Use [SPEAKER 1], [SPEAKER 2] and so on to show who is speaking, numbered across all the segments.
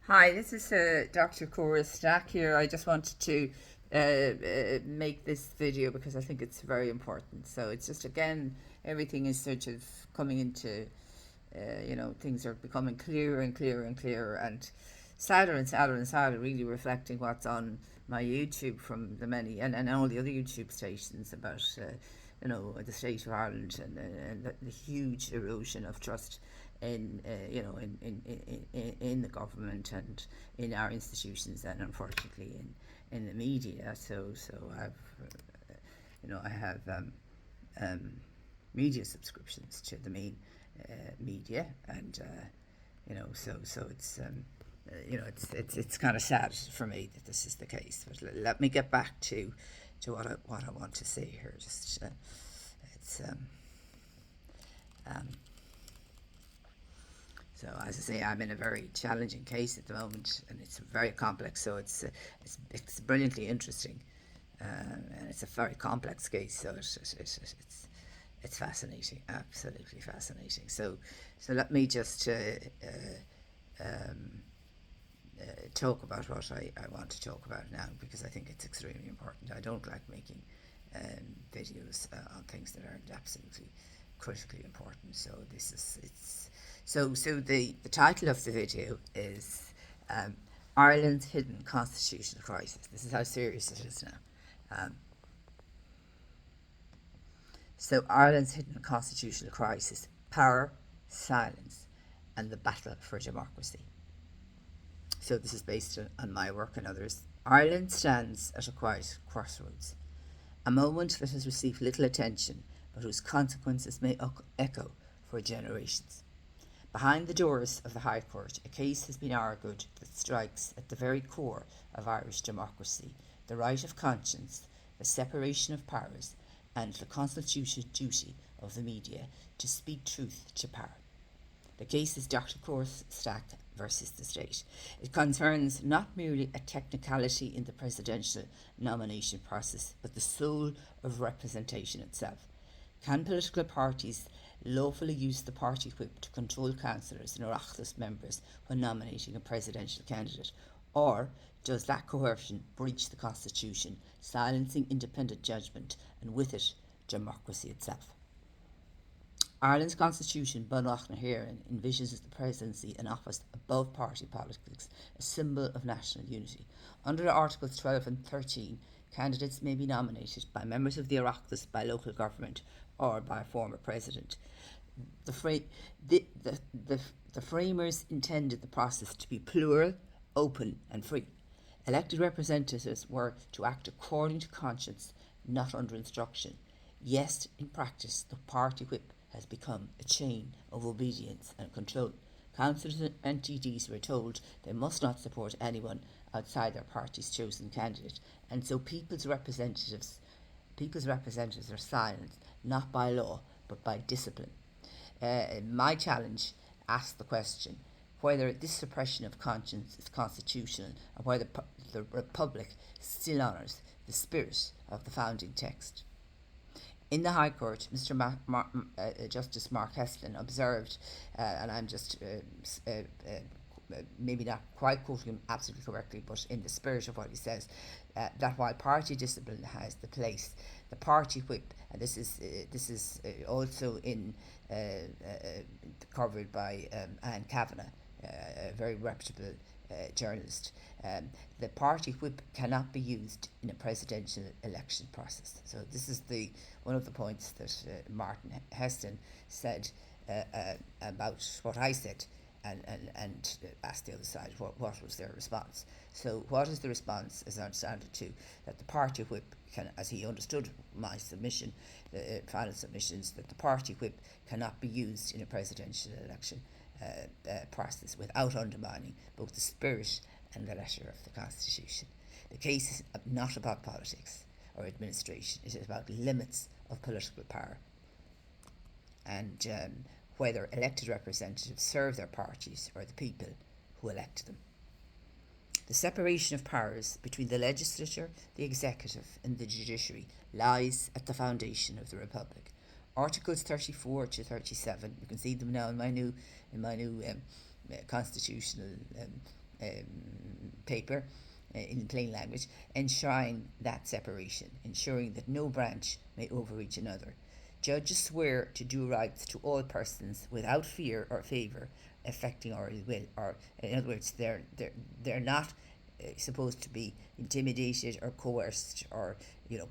[SPEAKER 1] Hi, this is Dr. Cora Stack here. I just wanted to make this video because I think it's very important. So it's just, again, everything is sort of coming into, things are becoming clearer and clearer and clearer and sadder and sadder and sadder, really reflecting what's on my YouTube from the many and all the other YouTube stations about, the state of Ireland and the huge erosion of trust in in the government and in our institutions, and unfortunately in the media. So I have media subscriptions to the main media, and so it's kind of sad for me that this is the case. But let me get back to what I want to say here. Just it's um, So as I say, I'm in a very challenging case at the moment, and it's very complex. So it's brilliantly interesting, and it's a very complex case. So it's fascinating, absolutely fascinating. So let me just um, talk about what I want to talk about now, because I think it's extremely important. I don't like making videos on things that aren't absolutely critically important. So this is it's so the title of the video is Ireland's hidden constitutional crisis. This is how serious it is now. So Ireland's hidden constitutional crisis: power, silence, and the battle for democracy. So this is based on my work and others. Ireland stands at a quiet crossroads, a moment that has received little attention, but whose consequences may echo for generations. Behind the doors of the High Court, a case has been argued that strikes at the very core of Irish democracy: the right of conscience, the separation of powers, and the constitutional duty of the media to speak truth to power. The case is Dr. Cora Stack versus the state. It concerns not merely a technicality in the presidential nomination process, but the soul of representation itself. Can political parties lawfully use the party whip to control councillors and Oireachtas members when nominating a presidential candidate? Or does that coercion breach the Constitution, silencing independent judgment, and with it, democracy itself? Ireland's constitution, Bunreacht na hÉireann, envisages the presidency an office above party politics, a symbol of national unity. Under Articles 12 and 13, candidates may be nominated by members of the Oireachtas, by local government, or by a former president. The, fra- the framers intended the process to be plural, open, and free. Elected representatives were to act according to conscience, not under instruction. Yes, in practice, the party whip has become a chain of obedience and control. Councillors and TDs were told they must not support anyone outside their party's chosen candidate, and so people's representatives are silenced, not by law, but by discipline. My challenge asks the question whether this suppression of conscience is constitutional, and whether the Republic still honours the spirit of the founding text. In the High Court, Justice Mark Heslin observed, and I'm just maybe not quite quoting him absolutely correctly, but in the spirit of what he says, that while party discipline has the place, the party whip, and this is also in covered by Anne Kavanagh, a very reputable journalist. The party whip cannot be used in a presidential election process. So this is one of the points that Martin Heston said about what I said, and asked the other side what was their response. So what is the response, as I understand it, to that the party whip can, as he understood my submission, the final submissions, that the party whip cannot be used in a presidential election process without undermining both the spirit and the letter of the Constitution. The case is not about politics or administration. It is about limits of political power, and whether elected representatives serve their parties or the people who elect them. The separation of powers between the legislature, the executive, and the judiciary lies at the foundation of the Republic. Articles 34 to 37, you can see them now in my new constitutional paper, in plain language, enshrine that separation, ensuring that no branch may overreach another. Judges swear to do rights to all persons without fear or favour affecting or ill will, or in other words, they're not supposed to be intimidated or coerced or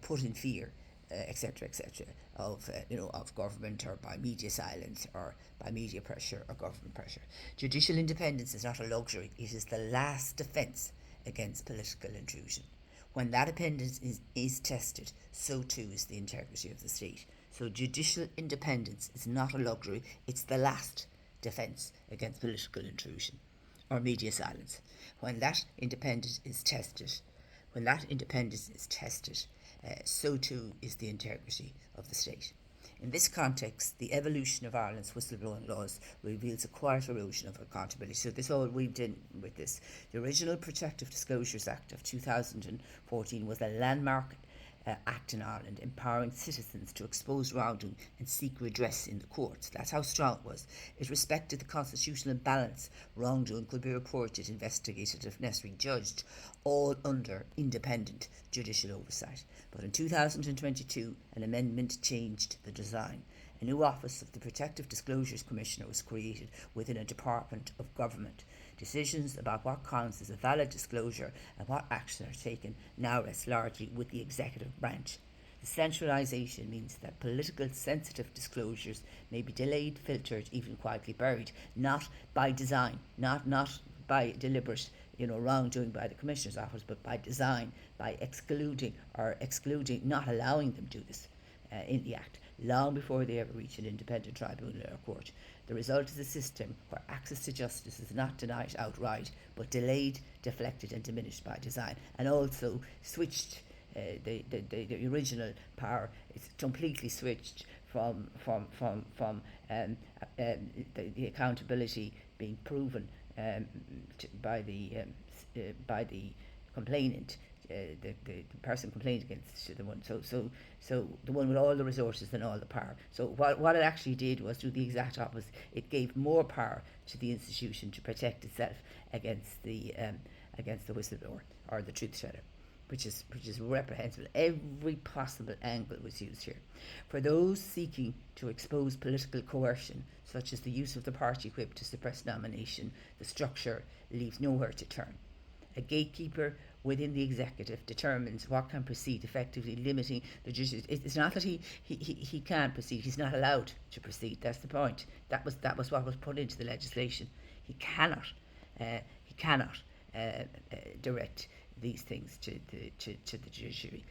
[SPEAKER 1] put in fear, etc., etc., of government, or by media silence, or by media pressure or government pressure. Judicial independence is not a luxury; it is the last defence against political intrusion. When that independence is tested, so too is the integrity of the state. So judicial independence is not a luxury; it's the last defence against political intrusion or media silence. When that independence is tested, so too is the integrity of the state. In this context, the evolution of Ireland's whistleblowing laws reveals a quiet erosion of accountability. So this all weaved in with this. The original Protective Disclosures Act of 2014 was a landmark act in Ireland, empowering citizens to expose wrongdoing and seek redress in the courts. That's how strong it was. It respected the constitutional balance. Wrongdoing could be reported, investigated, if necessary, judged, all under independent judicial oversight. But in 2022, an amendment changed the design. A new office of the Protective Disclosures Commissioner was created within a department of government. Decisions about what counts as a valid disclosure and what actions are taken now rest largely with the executive branch. The centralisation means that political sensitive disclosures may be delayed, filtered, even quietly buried, not by design, not by deliberate wrongdoing by the Commissioner's office, but by design, by excluding, not allowing them to do this in the Act, long before they ever reach an independent tribunal or court. The result is a system where access to justice is not denied outright, but delayed, deflected and diminished by design, and also switched. The original power is completely switched from the accountability being proven by the complainant, the person complained against the one. So the one with all the resources and all the power. So what it actually did was do the exact opposite. It gave more power to the institution to protect itself against the whistleblower or the truth teller, which is reprehensible. Every possible angle was used here. For those seeking to expose political coercion, such as the use of the party whip to suppress nomination, the structure leaves nowhere to turn. A gatekeeper within the executive determines what can proceed, effectively limiting the judicial. It's not that he can't proceed; he's not allowed to proceed. That's the point. That was what was put into the legislation. He cannot direct these things to the judiciary.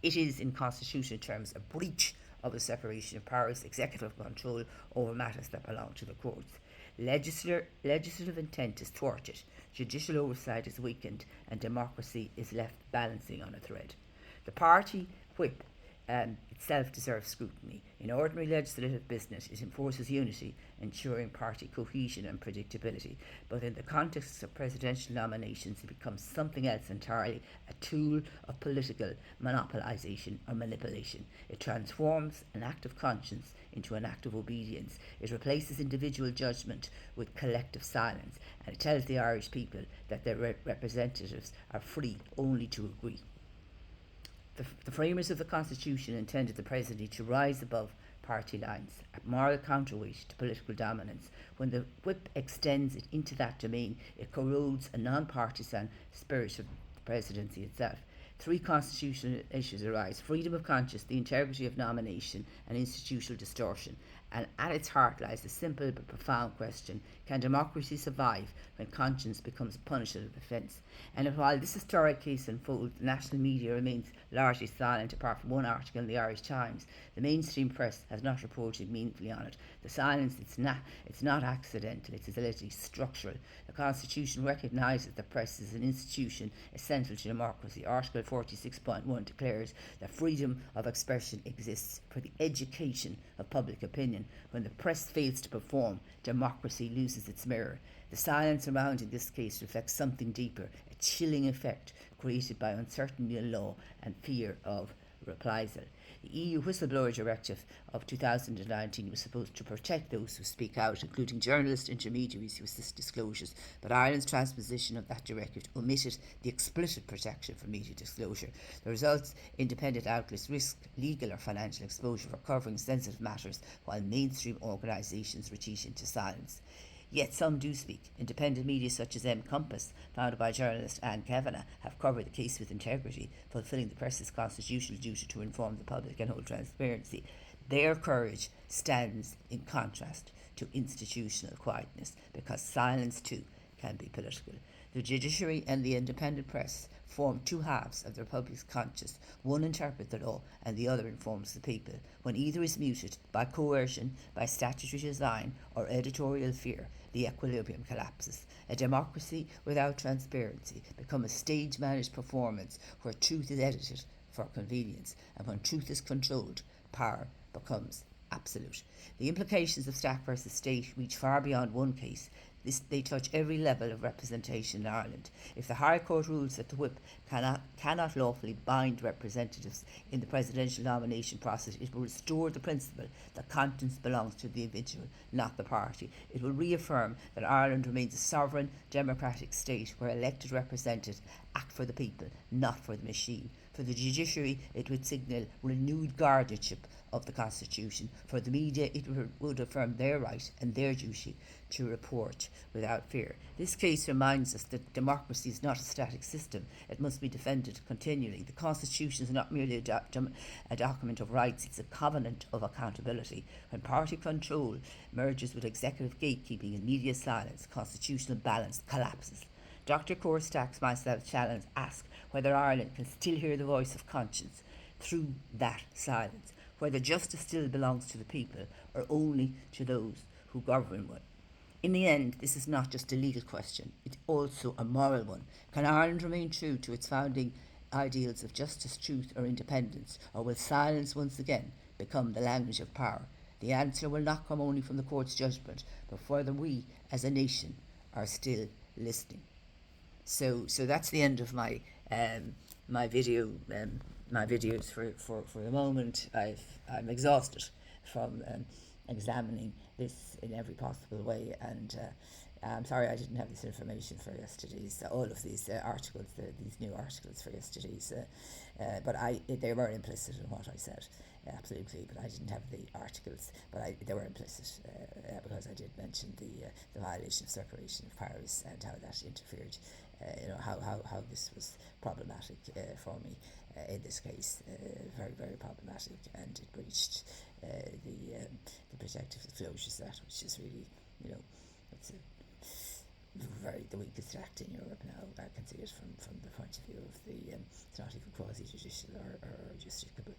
[SPEAKER 1] It is, in constitutional terms, a breach of the separation of powers, executive control over matters that belong to the courts. Legislative intent is thwarted, judicial oversight is weakened, and democracy is left balancing on a thread. The party whip itself deserves scrutiny. In ordinary legislative business, it enforces unity, ensuring party cohesion and predictability. But in the context of presidential nominations, it becomes something else entirely, a tool of political monopolisation or manipulation. It transforms an act of conscience into an act of obedience. It replaces individual judgment with collective silence, and it tells the Irish people that their representatives are free only to agree. The framers of the Constitution intended the presidency to rise above party lines, a moral counterweight to political dominance. When the whip extends it into that domain, it corrodes a non-partisan spirit of the presidency itself. Three constitutional issues arise: freedom of conscience, the integrity of nomination, and institutional distortion. And at its heart lies a simple but profound question: can democracy survive when conscience becomes a punishable offence? And while this historic case unfolds, the national media remains largely silent, apart from one article in the Irish Times. The mainstream press has not reported meaningfully on it. The silence, it's not accidental, it's literally structural. The Constitution recognises the press as an institution essential to democracy. Article 46.1 declares that freedom of expression exists for the education of public opinion. When the press fails to perform, democracy loses its mirror. The silence surrounding this case reflects something deeper, a chilling effect created by uncertainty in law and fear of reprisal. The EU Whistleblower Directive of 2019 was supposed to protect those who speak out, including journalists, intermediaries who assist disclosures, but Ireland's transposition of that directive omitted the explicit protection for media disclosure. The results: independent outlets risk legal or financial exposure for covering sensitive matters, while mainstream organisations retreat into silence. Yet some do speak. Independent media such as M Compass, founded by journalist Anne Kavanagh, have covered the case with integrity, fulfilling the press's constitutional duty to inform the public and hold transparency. Their courage stands in contrast to institutional quietness, because silence too can be political. The judiciary and the independent press form two halves of the republic's conscience. One interprets the law and the other informs the people. When either is muted by coercion, by statutory design, or editorial fear, the equilibrium collapses. A democracy without transparency becomes a stage-managed performance where truth is edited for convenience, and when truth is controlled, power becomes absolute. The implications of Stack versus State reach far beyond one case. They touch every level of representation in Ireland. If the High Court rules that the whip cannot lawfully bind representatives in the presidential nomination process, it will restore the principle that conscience belongs to the individual, not the party. It will reaffirm that Ireland remains a sovereign, democratic state where elected representatives act for the people, not for the machine. For the judiciary, it would signal renewed guardianship of the Constitution. For the media, it would affirm their right and their duty to report without fear. This case reminds us that democracy is not a static system. It must be defended continually. The Constitution is not merely a document of rights, it's a covenant of accountability. When party control merges with executive gatekeeping and media silence, constitutional balance collapses. Dr. Cora Stack's myself challenge ask whether Ireland can still hear the voice of conscience through that silence, whether justice still belongs to the people or only to those who govern one. In the end, this is not just a legal question, it's also a moral one. Can Ireland remain true to its founding ideals of justice, truth or independence, or will silence once again become the language of power? The answer will not come only from the court's judgment, but whether we as a nation are still listening. So that's the end of my my videos for the moment. I'm exhausted from examining this in every possible way, and I'm sorry I didn't have this information for yesterday's all of these articles, these new articles for yesterday's, but they were implicit in what I said. Absolutely, but I didn't have the articles, but they were implicit because I did mention the violation of separation of powers and how that interfered, how this was problematic for me in this case, very, very problematic, and it breached the Protective Disclosures Act, which is really, it's the weakest act in Europe now. I can see it from the point of view of it's not even quasi-judicial or justicable.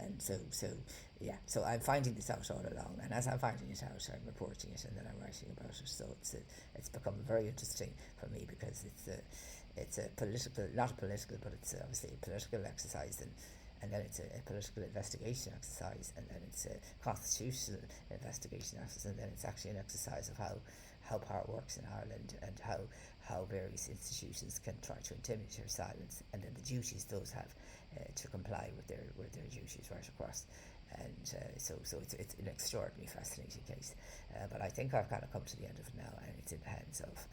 [SPEAKER 1] And so I'm finding this out all along, and as I'm finding it out, I'm reporting it and then I'm writing about it. So it's become very interesting for me because it's a political, not political, but it's obviously a political exercise, and then it's a political investigation exercise, and then it's a constitutional investigation exercise, and then it's actually an exercise of how power works in Ireland and how various institutions can try to intimidate your silence, and then the duties those have to comply with their duties right across. And so it's an extraordinarily fascinating case, but I think I've kind of come to the end of it now, and it's in the hands of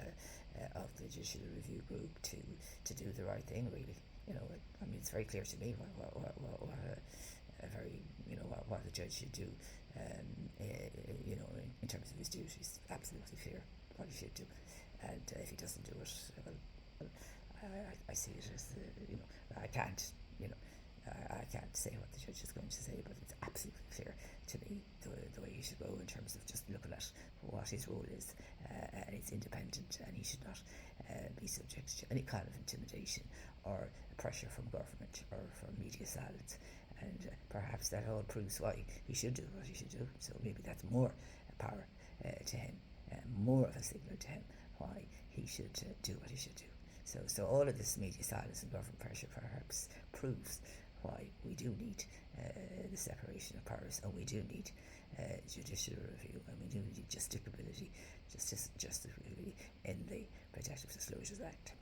[SPEAKER 1] the Judicial Review Group to do the right thing, really. I mean, it's very clear to me what the judge should do, in terms of his duties. Absolutely clear what he should do, and if he doesn't do it, well, I see it as I can't say what the judge is going to say, but it's absolutely clear to me the way he should go in terms of just looking at what his role is, and it's independent, and he should not be subject to any kind of intimidation or pressure from government or from media silence, and perhaps that all proves why he should do what he should do. So maybe that's more power to him, more of a signal to him why he should do what he should do. So all of this media silence and government pressure perhaps proves why we do need the separation of powers, and we do need judicial review, and we do need justice in the Protective Disclosures Act.